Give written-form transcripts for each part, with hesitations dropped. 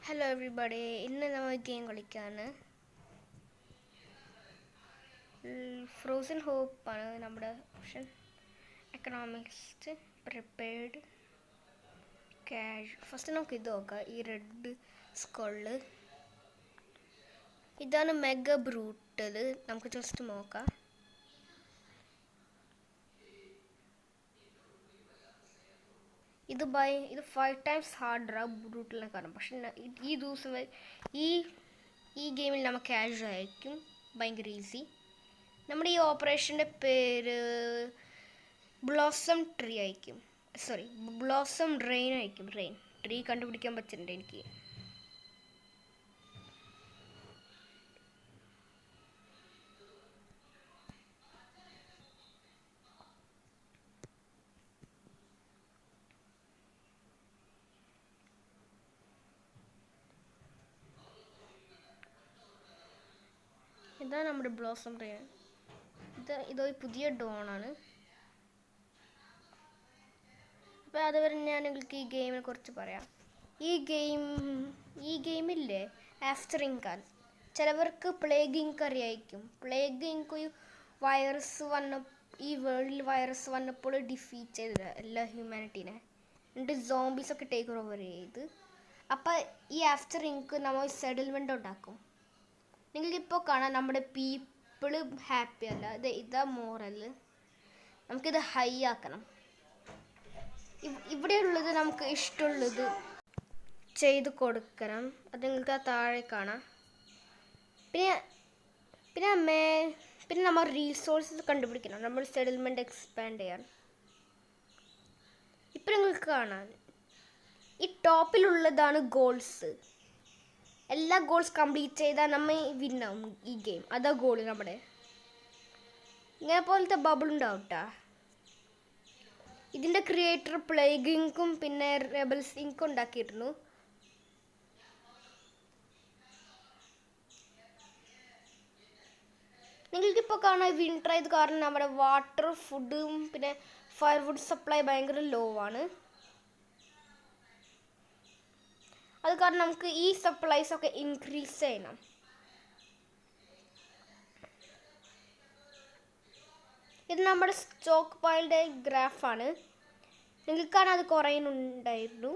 Hello everybody, ഇന്ന് നമ്മൾ game കളിക്കാണ്. Frozen ഹോപ്പാണ് നമ്മുടെ option. Economics, prepared, cash. First നമുക്ക് ഇത് നോക്കാം. ഈ റെഡ് സ്കൊള്ള് ഇതാണ് മെഗാ ബ്രൂട്ടൽ. നമുക്ക് ജസ്റ്റ് നോക്കാം. ഇത് 5 ടൈംസ് ഹാർഡറാണ് ബ്രൂട്ടലിനെ കാരണം. പക്ഷെ ഈ ദിവസം ഈ ഗെയിമിൽ നമുക്ക് ക്യാഷ് ആയിരിക്കും ഭയങ്കര ഈസി. നമ്മുടെ ഈ ഓപ്പറേഷൻ്റെ പേര് ബ്ലോസം ട്രീ ആയിരിക്കും. ബ്ലോസം റെയിൻ ആയിരിക്കും. റെയിൻ ട്രീ കണ്ടുപിടിക്കാൻ പറ്റുന്നുണ്ട് എനിക്ക്. ഇതാണ് നമ്മുടെ ബ്ലോസം റെയിൻ. ഇതൊരു പുതിയ ഡോണാണ്. അപ്പോൾ അതുവരെ ഞാൻ നിങ്ങൾക്ക് ഈ ഗെയിമിനെ കുറിച്ച് പറയാം. ഈ ഗെയിമില്ലേ ആഫ്റ്റർ ഇൻകാൻ ചിലവർക്ക് പ്ലേഗ് ഇങ്ക് അറിയായിരിക്കും. പ്ലേഗ് ഇങ്ക് ഒരു വൈറസ് ഈ വേൾഡിൽ വൈറസ് വന്നപ്പോൾ ഡിഫീറ്റ് ചെയ്തത് എല്ലാ ഹ്യൂമാനിറ്റീനെ. എന്നിട്ട് സോംബീസൊക്കെ ടേക്ക് ഓവർ ചെയ്ത്. അപ്പോൾ ഈ ആഫ്റ്റർ ഇങ്ക് നമ്മൾ സെറ്റിൽമെൻ്റ് ഉണ്ടാക്കും. നിങ്ങൾക്കിപ്പോൾ കാണാം നമ്മുടെ പീപ്പിള് ഹാപ്പി അല്ല. ഇതാ മോറൽ. നമുക്കിത് ഹൈ ആക്കണം. ഇവിടെയുള്ളത് നമുക്ക് ഇഷ്ടമുള്ളത് ചെയ്ത് കൊടുക്കണം. അത് നിങ്ങൾക്ക് ആ താഴെ കാണാം. പിന്നെ നമ്മൾ റീസോഴ്സസ് കണ്ടുപിടിക്കണം. നമ്മൾ സെറ്റിൽമെൻറ്റ് എക്സ്പാൻഡ് ചെയ്യാൻ. ഇപ്പം നിങ്ങൾക്ക് കാണാൻ ഈ ടോപ്പിലുള്ളതാണ് ഗോൾസ്. എല്ലാ ഗോൾസ് കംപ്ലീറ്റ് ചെയ്താൽ നമ്മൾ വിന്നാവും ഈ ഗെയിം. അതാ ഗോൾ നമ്മുടെ. ഇങ്ങനെ പോലത്തെ ബബിൾ ഉണ്ടാവും കേട്ടോ. ഇതിൻ്റെ ക്രിയേറ്റർ പ്ലേഗ് ഇങ്കും പിന്നെ റെബൽസ് ഇങ്കും ഉണ്ടാക്കിയിരുന്നു. നിങ്ങൾക്കിപ്പോൾ കാണാൻ വിൻ്റർ ആയത് കാരണം നമ്മുടെ വാട്ടർ, ഫുഡും പിന്നെ ഫയർവുഡ് സപ്ലൈ ഭയങ്കര ലോ ആണ്. അത് കാരണം നമുക്ക് ഈ സപ്ലൈസ് ഒക്കെ ഇൻക്രീസ് ചെയ്യണം. ഇത് നമ്മുടെ സ്റ്റോക്ക് പൈലിൻ്റെ ഗ്രാഫാണ്. നിങ്ങൾക്കാണ് അത് കുറയുന്നുണ്ടായിരുന്നു.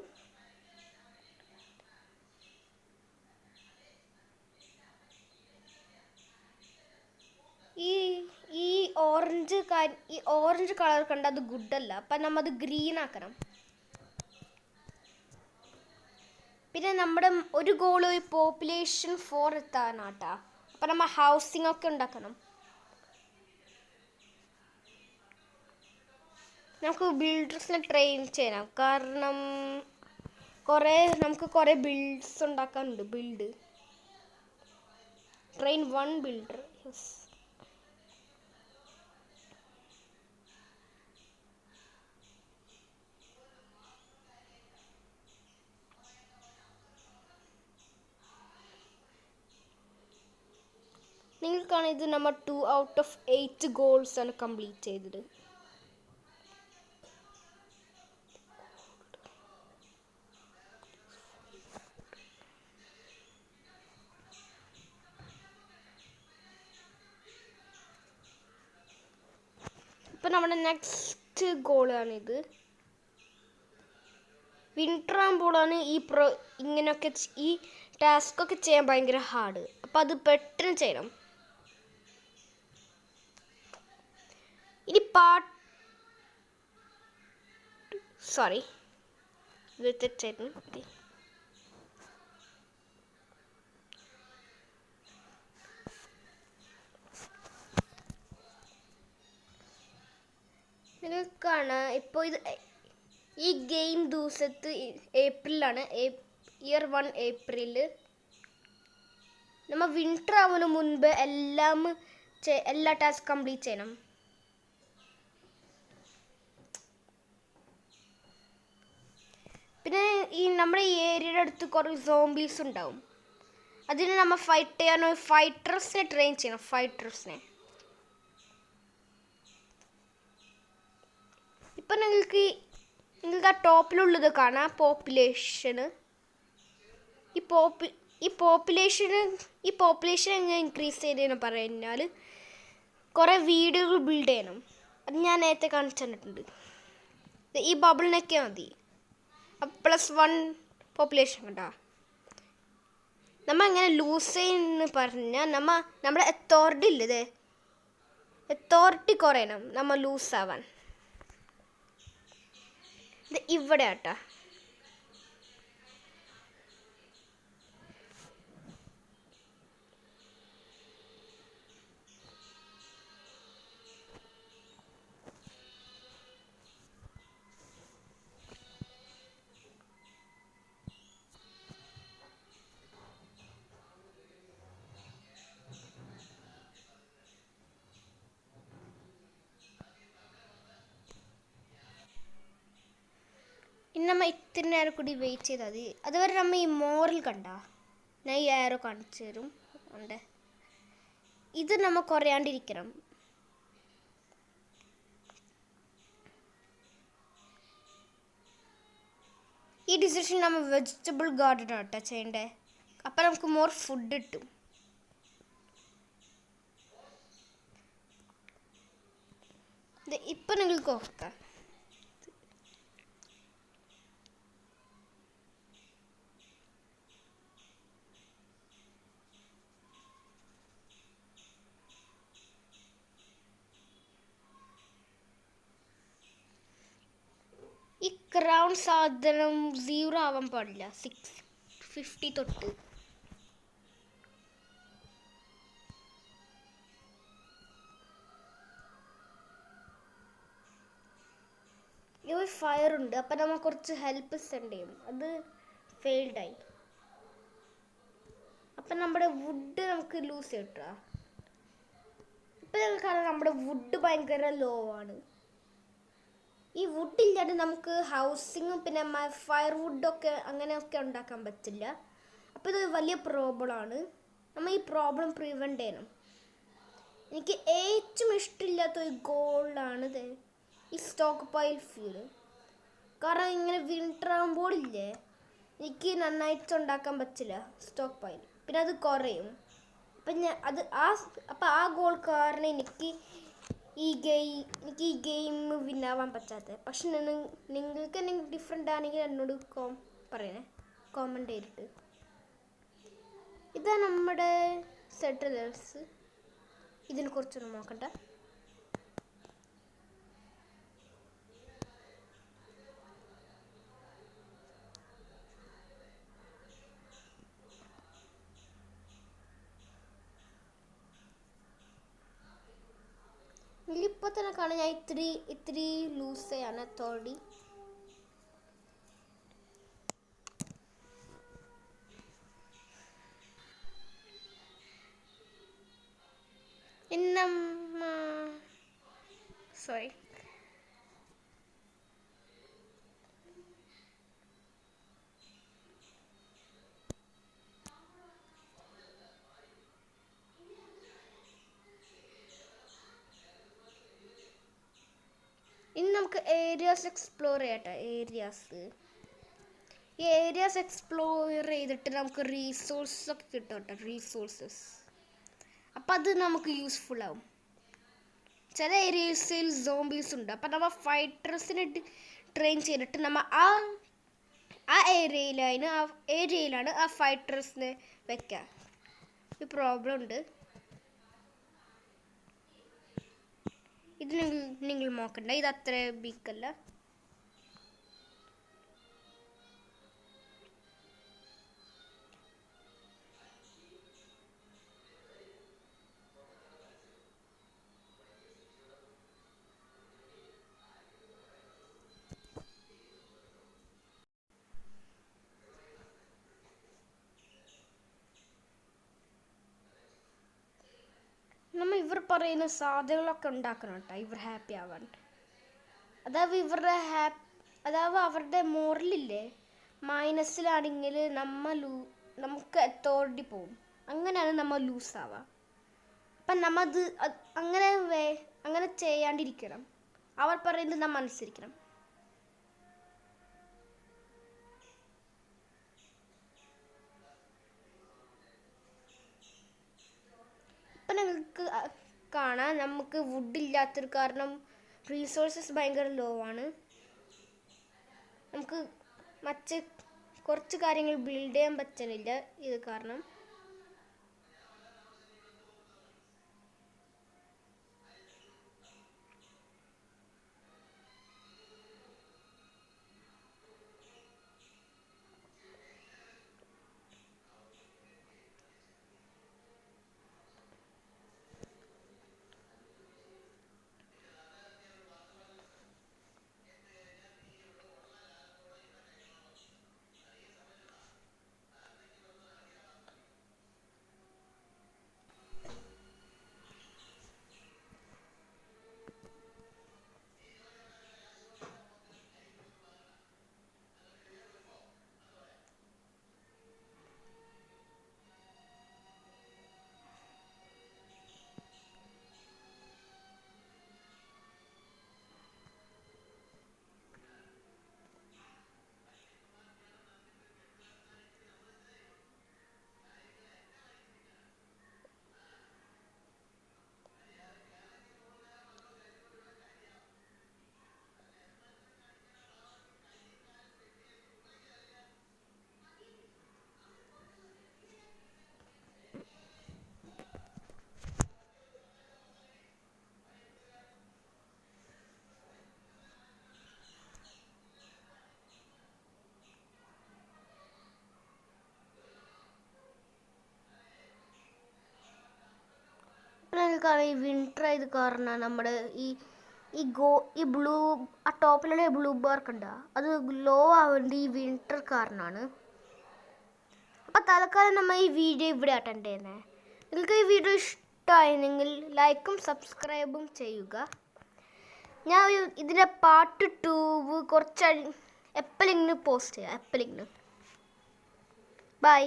ഈ ഓറഞ്ച് കളർ കണ്ട അത് ഗുഡല്ല. അപ്പം നമ്മൾ അത് ഗ്രീൻ ആക്കണം. പിന്നെ നമ്മുടെ ഒരു ഗോൾ പോപ്പുലേഷൻ 4 എത്താനാട്ടാ. അപ്പം നമ്മൾ ഹൗസിംഗ് ഒക്കെ ഉണ്ടാക്കണം. നമുക്ക് ബിൽഡേഴ്സിനെ ട്രെയിൻ ചെയ്യണം. കാരണം നമുക്ക് കുറേ ബിൽഡ്സ് ഉണ്ടാക്കാനുണ്ട്. Train 1 builder. യെസ്. നിങ്ങൾക്കാണ് ഇത് നമ്മൾ 2 ഔട്ട് ഓഫ് 8 ഗോൾസ് ആണ് കംപ്ലീറ്റ് ചെയ്തത്. ഇപ്പം നമ്മുടെ നെക്സ്റ്റ് ഗോളാണിത്. വിൻ്റർ ആകുമ്പോഴാണ് ഇങ്ങനെയൊക്കെ ഈ ടാസ്കൊക്കെ ചെയ്യാൻ ഭയങ്കര ഹാർഡ്. അപ്പം അത് പെട്ടെന്ന് ചെയ്യണം. ഇനി ഇത് തെറ്റായിരുന്നു. നിങ്ങൾക്കാണ് ഇപ്പോൾ ഈ ഗെയിം ദിവസത്ത് ഏപ്രിലാണ്. Year 1 April. നമ്മൾ വിൻ്റർ ആവുന്നതിന് മുൻപ് എല്ലാ ടാസ്ക് കംപ്ലീറ്റ് ചെയ്യണം. പിന്നെ നമ്മുടെ ഈ ഏരിയയുടെ അടുത്ത് കുറേ സോംബീസ് ഉണ്ടാവും. അതിന് നമ്മൾ ഫൈറ്റ് ചെയ്യാൻ ഫൈറ്റേഴ്സിനെ ട്രെയിൻ ചെയ്യണം. ഇപ്പം നിങ്ങൾക്ക് ആ ടോപ്പിലുള്ളത് കാണാം. പോപ്പുലേഷന് ഈ പോപ്പു ഈ പോപ്പുലേഷൻ എങ്ങനെ ഇൻക്രീസ് ചെയ്തതെന്ന് പറഞ്ഞാൽ കുറേ വീടുകൾ ബിൽഡ് ചെയ്യണം. അത് ഞാൻ നേരത്തെ കാണിച്ചു തന്നിട്ടുണ്ട്. ഈ ബബിളിനൊക്കെ മതി. +1 പോപ്പുലേഷൻ കണ്ടാ. നമ്മൾ എങ്ങനെ ലൂസ് ചെയ്യുന്നു പറഞ്ഞാൽ നമ്മുടെ അതോറിറ്റി ഇല്ലേ, അതോറിറ്റി കുറയണം നമ്മൾ ലൂസാവാൻ. ഇത് ഇവിടെ ആട്ടാ. ഇനി നമ്മൾ ഇത്തിരി നേരം കൂടി വെയിറ്റ് ചെയ്താൽ മതി. അതുവരെ നമ്മൾ ഈ മോറൽ കണ്ട ഞാൻ ഈ ആരോ കാണിച്ചു തരും. ഉണ്ട്, ഇത് നമ്മൾ കുറയാണ്ടിരിക്കണം. ഈ ഡിസിഷൻ നമ്മൾ വെജിറ്റബിൾ ഗാർഡൻ ആട്ടോ ചെയ്യണ്ടേ. അപ്പം നമുക്ക് മോർ ഫുഡ് കിട്ടും. ഇപ്പം നിങ്ങൾക്ക് നോക്കാം. ഈ ക്രൗൺ സാധനം 0 ആവാൻ പാടില്ല. 650 തൊട്ട്. ഇവിടെ ഫയർ ഉണ്ട്. അപ്പം നമ്മൾ കുറച്ച് ഹെൽപ്പ് സെൻഡ് ചെയ്യും. അത് ഫെയിൽഡായി. അപ്പം നമ്മുടെ വുഡ് നമുക്ക് ലൂസ് കിട്ടുക. ഇപ്പം കാരണം നമ്മുടെ വുഡ് ഭയങ്കര ലോ ആണ്. ഈ വുഡില്ലാതെ നമുക്ക് ഹൗസിങ്ങും പിന്നെ ഫയർ വുഡൊക്കെ അങ്ങനെയൊക്കെ ഉണ്ടാക്കാൻ പറ്റില്ല. അപ്പോൾ ഇത് വലിയ പ്രോബ്ലമാണ്. നമ്മൾ ഈ പ്രോബ്ലം പ്രിവെൻറ്റ് ചെയ്യണം. എനിക്ക് ഏറ്റവും ഇഷ്ടമില്ലാത്ത ഒരു ഗോളാണിത്, ഈ സ്റ്റോക്ക് പൈൽ ഫീൽഡ്. കാരണം ഇങ്ങനെ വിൻ്റർ ആകുമ്പോഴില്ലേ എനിക്ക് നന്നായിട്ട് ഉണ്ടാക്കാൻ പറ്റില്ല സ്റ്റോക്ക് പൈൽ. പിന്നെ അത് കുറയും. അപ്പം ആ ഗോൾ കാരണം എനിക്ക് ഈ ഗെയിം വിന്നാവാൻ പറ്റാത്തത്. പക്ഷെ നിങ്ങൾക്ക് എന്തെങ്കിലും ഡിഫറെൻ്റ് ആണെങ്കിൽ എന്നോട് പറയണേ, കോമൻറ്റ് ചെയ്തിട്ട്. ഇതാ നമ്മുടെ സെറ്റിലേഴ്സ്. ഇതിനെ കുറിച്ചൊന്നും നോക്കണ്ട. ഇപ്പോൾ തന്നെ കാണാൻ ഞാൻ ഇത്തിരി ലൂസ് ചെയ്യാണ് അതോറിറ്റി. സോറി, ഇനി നമുക്ക് ഏരിയാസ് എക്സ്പ്ലോർ ചെയ്യട്ടെ. ഈ ഏരിയാസ് എക്സ്പ്ലോർ ചെയ്തിട്ട് നമുക്ക് റീസോഴ്സസ് ഒക്കെ കിട്ടും കേട്ടോ. റീസോഴ്സസ് അപ്പം അത് നമുക്ക് യൂസ്ഫുൾ ആവും. ചില ഏരിയസിൽ സോംബീസ് ഉണ്ട്. അപ്പം നമ്മൾ ഫൈറ്റേഴ്സിനെ ട്രെയിൻ ചെയ്തിട്ട് നമ്മൾ ആ ഏരിയയിലാണ് ആ ഫൈറ്റേഴ്സിനെ വെക്കുക. ഒരു പ്രോബ്ലം ഉണ്ട്. ഇത് നിങ്ങൾ നോക്കണ്ട, ഇത് അത്ര ബിഗല്ല. നമ്മൾ ഇവർ പറയുന്ന സാധ്യതകളൊക്കെ ഉണ്ടാക്കണം കേട്ടോ ഇവർ ഹാപ്പി ആവാൻ. അതായത് അവരുടെ മോറലില്ലേ മൈനസിലാണെങ്കിൽ നമുക്ക് അതോറിറ്റി പോവും. അങ്ങനെയാണ് നമ്മൾ ലൂസ് ആവുക. അപ്പം നമ്മത് അങ്ങനെ ചെയ്യാണ്ടിരിക്കണം. അവർ പറയുന്നത് നാം അനുസരിക്കണം. നിങ്ങൾക്ക് കാണാം നമുക്ക് വുഡ് ഇല്ലാത്തൊരു കാരണം റീസോഴ്സസ് ഭയങ്കര ലോ ആണ്. നമുക്ക് മറ്റ് കുറച്ച് കാര്യങ്ങൾ ബിൽഡ് ചെയ്യാൻ പറ്റുന്നില്ല ഇത് കാരണം. കാരണം ഈ വിൻ്റർ ആയത് കാരണം നമ്മുടെ ഈ ബ്ലൂ ആ ടോപ്പിലുള്ള ബ്ലൂ ബാർക്ക് ഉണ്ടോ അത് ഗ്ലോ ആവേണ്ട ഈ വിൻ്റർ കാരണമാണ്. അപ്പം തൽക്കാലം നമ്മൾ ഈ വീഡിയോ ഇവിടെ അറ്റൻഡ് ചെയ്യുന്നത്. നിങ്ങൾക്ക് ഈ വീഡിയോ ഇഷ്ടമായിരുന്നെങ്കിൽ ലൈക്കും സബ്സ്ക്രൈബും ചെയ്യുക. ഞാൻ ഇതിൻ്റെ പാർട്ട് 2 കുറച്ച് എപ്പോഴെങ്കിലും പോസ്റ്റ് ചെയ്യാം. ബൈ.